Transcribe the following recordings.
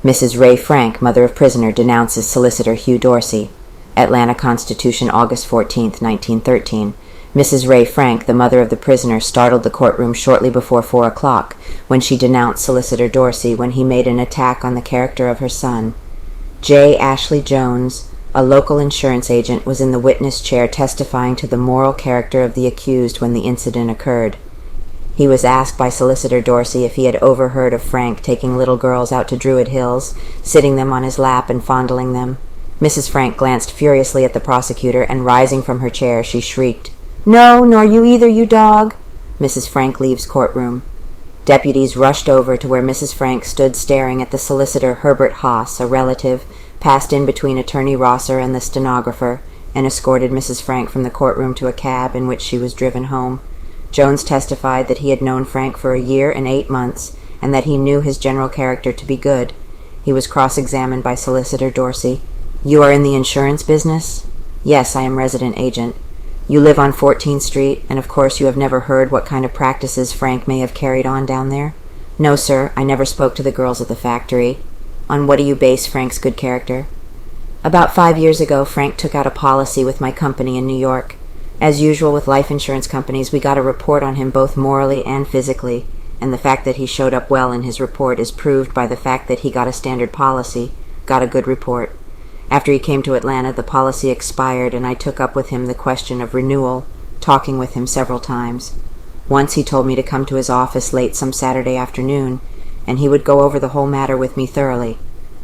Mrs. Rae Frank, mother of prisoner, denounces Solicitor Hugh Dorsey. Atlanta Constitution, August 14, 1913. Mrs. Rae Frank, the mother of the prisoner, startled the courtroom shortly before 4 o'clock when she denounced Solicitor Dorsey when he made an attack on the character of her son. J. Ashley Jones, a local insurance agent, was in the witness chair testifying to the moral character of the accused when the incident occurred. He was asked by Solicitor Dorsey if he had overheard of Frank taking little girls out to Druid Hills, sitting them on his lap and fondling them. Mrs. Frank glanced furiously at the prosecutor, and rising from her chair, she shrieked, "No, nor you either, you dog!" Mrs. Frank leaves courtroom. Deputies rushed over to where Mrs. Frank stood staring at the solicitor Herbert Haas, a relative, passed in between Attorney Rosser and the stenographer, and escorted Mrs. Frank from the courtroom to a cab in which she was driven home. Jones testified that he had known Frank for a year and 8 months, and that he knew his general character to be good. He was cross-examined by Solicitor Dorsey. "You are in the insurance business?" "Yes, I am resident agent." "You live on 14th Street, and of course you have never heard what kind of practices Frank may have carried on down there?" "No, sir, I never spoke to the girls at the factory." "On what do you base Frank's good character?" "About 5 years ago, Frank took out a policy with my company in New York. As usual with life insurance companies, we got a report on him both morally and physically, and the fact that he showed up well in his report is proved by the fact that he got a standard policy, got a good report. After he came to Atlanta, the policy expired, and I took up with him the question of renewal, talking with him several times. Once he told me to come to his office late some Saturday afternoon, and he would go over the whole matter with me thoroughly.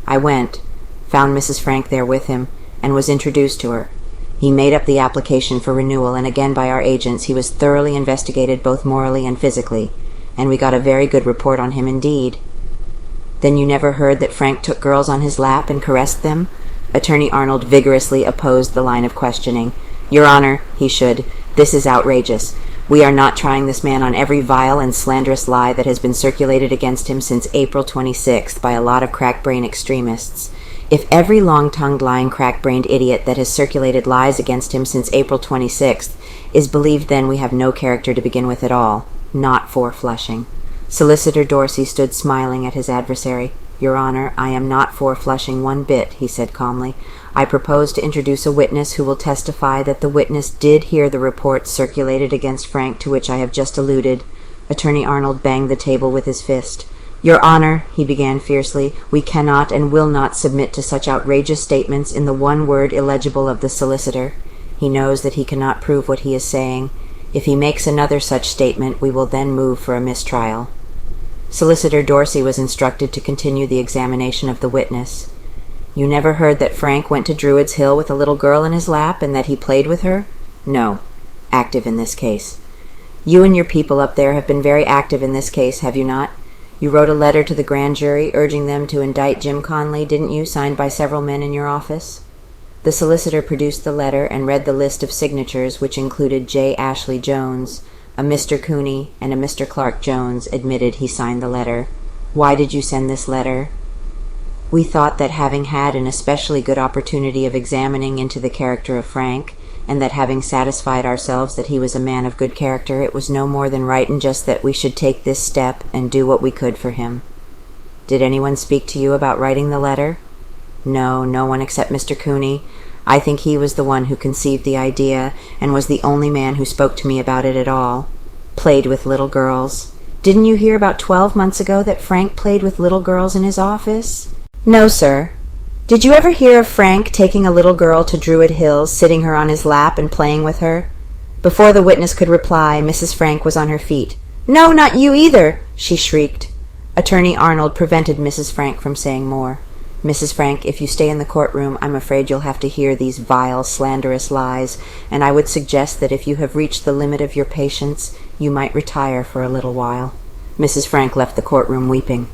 I went, found Mrs. Frank there with him, and was introduced to her. He made up the application for renewal, and again by our agents he was thoroughly investigated both morally and physically, and we got a very good report on him indeed." "Then you never heard that Frank took girls on his lap and caressed them?" Attorney Arnold vigorously opposed the line of questioning. "Your Honor," he should, "this is outrageous. We are not trying this man on every vile and slanderous lie that has been circulated against him since April 26th by a lot of crack-brained extremists. If every long-tongued, lying, crack-brained idiot that has circulated lies against him since April 26th is believed, then we have no character to begin with at all. Not for Flushing." Solicitor Dorsey stood smiling at his adversary. "Your Honor, I am not for Flushing one bit," he said calmly. "I propose to introduce a witness who will testify that the witness did hear the reports circulated against Frank to which I have just alluded." Attorney Arnold banged the table with his fist. "Your Honor," he began fiercely, "we cannot and will not submit to such outrageous statements in the one word illegible of the solicitor. He knows that he cannot prove what he is saying. If he makes another such statement, we will then move for a mistrial." Solicitor Dorsey was instructed to continue the examination of the witness. "You never heard that Frank went to Druid's Hill with a little girl in his lap and that he played with her?" "No." Active in this case. "You and your people up there have been very active in this case, have you not? You wrote a letter to the grand jury urging them to indict Jim Conley, didn't you, signed by several men in your office?" The solicitor produced the letter and read the list of signatures, which included J. Ashley Jones. A Mr. Cooney and a Mr. Clark Jones admitted he signed the letter. "Why did you send this letter?" "We thought that having had an especially good opportunity of examining into the character of Frank, and that having satisfied ourselves that he was a man of good character, it was no more than right and just that we should take this step and do what we could for him." "Did anyone speak to you about writing the letter?" "No, no one except Mr. Cooney. I think he was the one who conceived the idea, and was the only man who spoke to me about it at all." "Played with little girls. Didn't you hear about 12 months ago that Frank played with little girls in his office?" "No, sir." "Did you ever hear of Frank taking a little girl to Druid Hills, sitting her on his lap and playing with her?" Before the witness could reply, Mrs. Frank was on her feet. "No, not you either!" she shrieked. Attorney Arnold prevented Mrs. Frank from saying more. "Mrs. Frank, if you stay in the courtroom, I'm afraid you'll have to hear these vile, slanderous lies, and I would suggest that if you have reached the limit of your patience, you might retire for a little while." Mrs. Frank left the courtroom weeping.